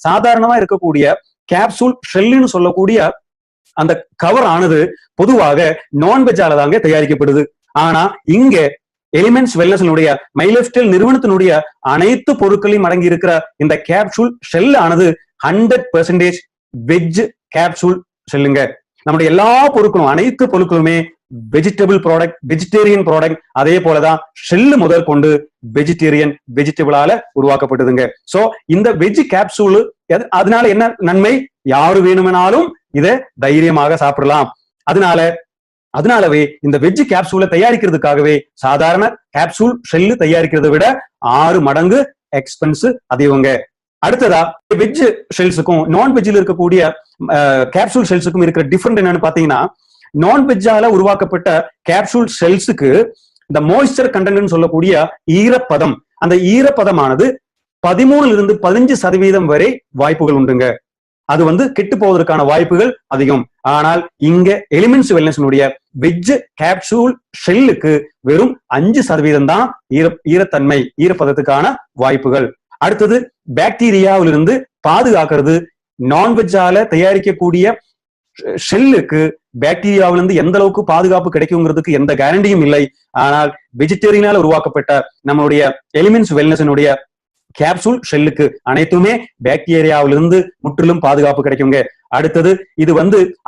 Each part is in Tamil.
சாதாரணமா இருக்கக்கூடிய கேப்சூல் ஷெல்லுன்னு சொல்லக்கூடிய அந்த கவர் ஆனது பொதுவாக நான்வெஜ்ஜால தாங்க தயாரிக்கப்படுது. ஆனா இங்க எலிமெண்ட்ஸ் வெல்னஸ்னுடைய மை லைஃப் ஸ்டைல் நிறுவனத்தினுடைய அனைத்து பொருட்களையும் அடங்கி இருக்கிற இந்த கேப்சூல் ஷெல் ஆனது 100% வெஜ் கேப்சூல் ஷெல்லுங்க. நம்முடைய எல்லா பொருட்களும் அனைத்து பொருட்களுமே வெஜிடபிள் ப்ராடக்ட், வெஜிடேரியன் ப்ராடக்ட். அதே போலதான் ஷெல்லு முதல் கொண்டு வெஜிடபிளால உருவாக்கப்பட்டதுங்க. சோ இந்த வெஜ் கேப்சூல் அதனால என்ன நன்மை? யாரு வேணுமெனாலும் இதை தைரியமாக சாப்பிடலாம். அதனாலவே இந்த வெஜ் கேப்சூலை தயாரிக்கிறதுக்காகவே சாதாரண கேப்சூல் ஷெல்லு தயாரிக்கிறத விட 6 மடங்கு எக்ஸ்பென்ஸ் அதிகங்க. அடுத்ததா வெஜ் ஷெல்ஸுக்கும் நான்வெஜ்ல இருக்கக்கூடிய கேப்சூல் ஷெல்ஸுக்கும் இருக்கிற டிஃபரெண்ட் என்னன்னு பாத்தீங்கன்னா, நான்வெஜ்ஜால உருவாக்கப்பட்ட கேப்சூல் ஷெல்ஸுக்கு இந்த மாய்ஸ்சர் கண்டென்ட் சொல்லக்கூடிய ஈரப்பதம், அந்த ஈரப்பதமானது 13% வரை வாய்ப்புகள் உண்டுங்க. அது கெட்டு போவதற்கான வாய்ப்புகள் அதிகம். ஆனால் இங்க எலிமெண்ட்ஸ் வெல்னஸ்னுடைய வெஜ் கேப்சூல் ஷெல்லுக்கு வெறும் 5% தான் ஈரத்தன்மை, ஈரப்பதத்துக்கான வாய்ப்புகள். அடுத்தது பாக்டீரியாவிலிருந்து பாதுகாக்கிறது. நான்வெஜ்ஜால தயாரிக்கக்கூடிய ஷெல்லுக்கு பாக்டீரியாவிலிருந்து எந்த அளவுக்கு பாதுகாப்பு கிடைக்குங்கிறதுக்கு எந்த கேரண்டியும் இல்லை. ஆனால் வெஜிடேரியனால உருவாக்கப்பட்ட நம்மளுடைய எலிமெண்ட்ஸ் வெல்னஸ்னுடைய கேப்சூல் ஷெல்லுக்கு அனைத்துமே பாக்டீரியாவிலிருந்து முற்றிலும் பாதுகாப்பு கிடைக்குங்க. அடுத்தது இது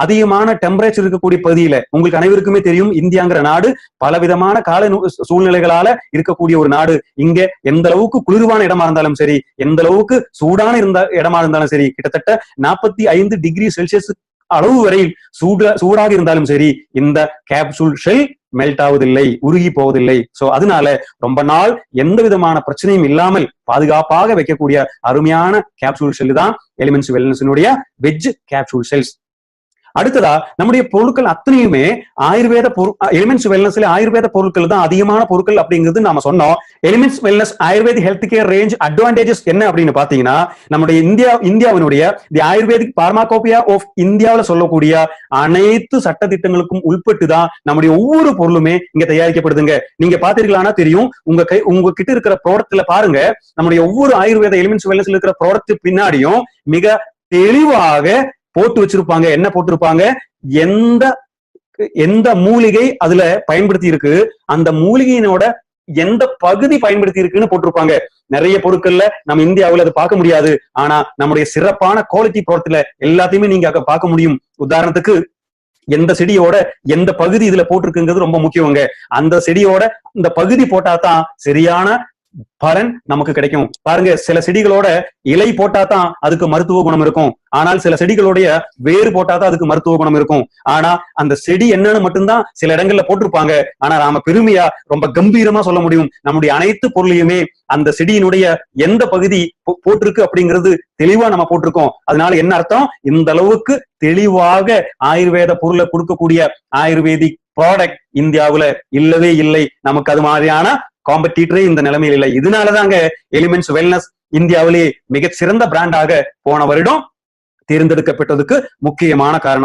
அதிகமான டெம்பரேச்சர் இருக்கக்கூடிய பகுதியில, உங்களுக்கு அனைவருக்குமே தெரியும், இந்தியாங்கிற நாடு பலவிதமான கால சூழ்நிலைகளால இருக்கக்கூடிய ஒரு நாடு. இங்க எந்த அளவுக்கு குளிர்வான இடமா இருந்தாலும் சரி, எந்த அளவுக்கு சூடான இடமா இருந்தாலும் சரி, கிட்டத்தட்ட 45 டிகிரி செல்சியஸ் அளவு வரையில் சூடாக இருந்தாலும் சரி, இந்த கேப்சூல் ஷெல் மெல்ட் ஆவதில்லை, உருகி போவதில்லை. சோ அதனால ரொம்ப நாள் எந்த விதமான பிரச்சனையும் இல்லாமல் பாதுகாப்பாக வைக்கக்கூடிய அருமையான கேப்சூல் ஷெல் தான் எலிமெண்ட்ஸ் வெல்னஸ்னுடைய வெஜ் கேப்சூல் ஷெல்ஸ். அடுத்ததா நம்முடைய பொருட்கள் அத்தனையுமே ஆயுர்வேத எலிமெண்ட்ஸ் வெல்னஸ்ல ஆயுர்வேத பொருட்கள் தான் அதிகமான பொருட்கள் அப்படிங்கிறது நாம சொன்னோம். Elements wellness ayurvedic health care range advantages என்ன அப்படின்னு பாத்தீங்கன்னா, நம்முடைய இந்தியாவினுடைய தி ஆயுர்வேதிக் பார்மாகோபியா ஆஃப் இந்தியாவில சொல்லக்கூடிய அனைத்து சட்ட திட்டங்களுக்கும் உட்பட்டு தான் நம்முடைய ஒவ்வொரு பொருளுமே இங்க தயாரிக்கப்படுதுங்க. நீங்க பாத்தீங்களான்னா தெரியும், உங்க கிட்ட இருக்கிற ப்ராடக்ட்ல பாருங்க, நம்முடைய ஒவ்வொரு ஆயுர்வேத எலிமெண்ட்ஸ் வெல்னஸ்ல இருக்கிற ப்ராடக்ட் பின்னாடியும் மிக தெளிவாக போட்டு வச்சிருப்பாங்க. என்ன போட்டிருப்பாங்க? எந்த மூலிகை அதுல பயன்படுத்தி இருக்கு, அந்த மூலிகையினோட எந்த பகுதி பயன்படுத்தி இருக்குன்னு போட்டிருப்பாங்க. நிறைய பொருட்கள்ல நம்ம இந்தியாவில் அதை பார்க்க முடியாது. ஆனா நம்முடைய சிறப்பான குவாலிட்டி ப்ராடக்ட்ல எல்லாத்தையுமே நீங்க அங்க பார்க்க முடியும். உதாரணத்துக்கு எந்த செடியோட எந்த பகுதி இதுல போட்டிருக்குங்கிறது ரொம்ப முக்கியங்க. அந்த செடியோட இந்த பகுதி போட்டா தான் சரியான பலன் நமக்கு கிடைக்கும். பாருங்க, சில செடிகளோட இலை போட்டா தான் அதுக்கு மருத்துவ குணம் இருக்கும். ஆனால் சில செடிகளுடைய வேறு போட்டா தான் அதுக்கு மருத்துவ குணம் இருக்கும். ஆனா அந்த செடி என்னன்னு மட்டும்தான் சில இடங்கள்ல போட்டிருப்பாங்க. ஆனா நாம பெருமையா ரொம்ப கம்பீரமா சொல்ல முடியும், நம்முடைய அனைத்து பொருளையுமே அந்த செடியினுடைய எந்த பகுதி போட்டிருக்கு அப்படிங்கிறது தெளிவா நம்ம போட்டிருக்கோம். அதனால என்ன அர்த்தம்? இந்த அளவுக்கு தெளிவாக ஆயுர்வேத பொருளை கொடுக்கக்கூடிய ஆயுர்வேதிக் ப்ராடக்ட் இந்தியாவுல இல்லவே இல்லை. நமக்கு அது மாதிரியான காம்படிட்டரே இந்த நிலைமையில் இல்லை. இதனாலதாங்க எலிமெண்ட்ஸ் வெல்னஸ் இந்தியாவிலேயே மிகச்சிறந்த பிராண்டாக போன வருடம் தேர்ந்தெடுக்கப்பட்டதுக்கு முக்கியமான காரணம்.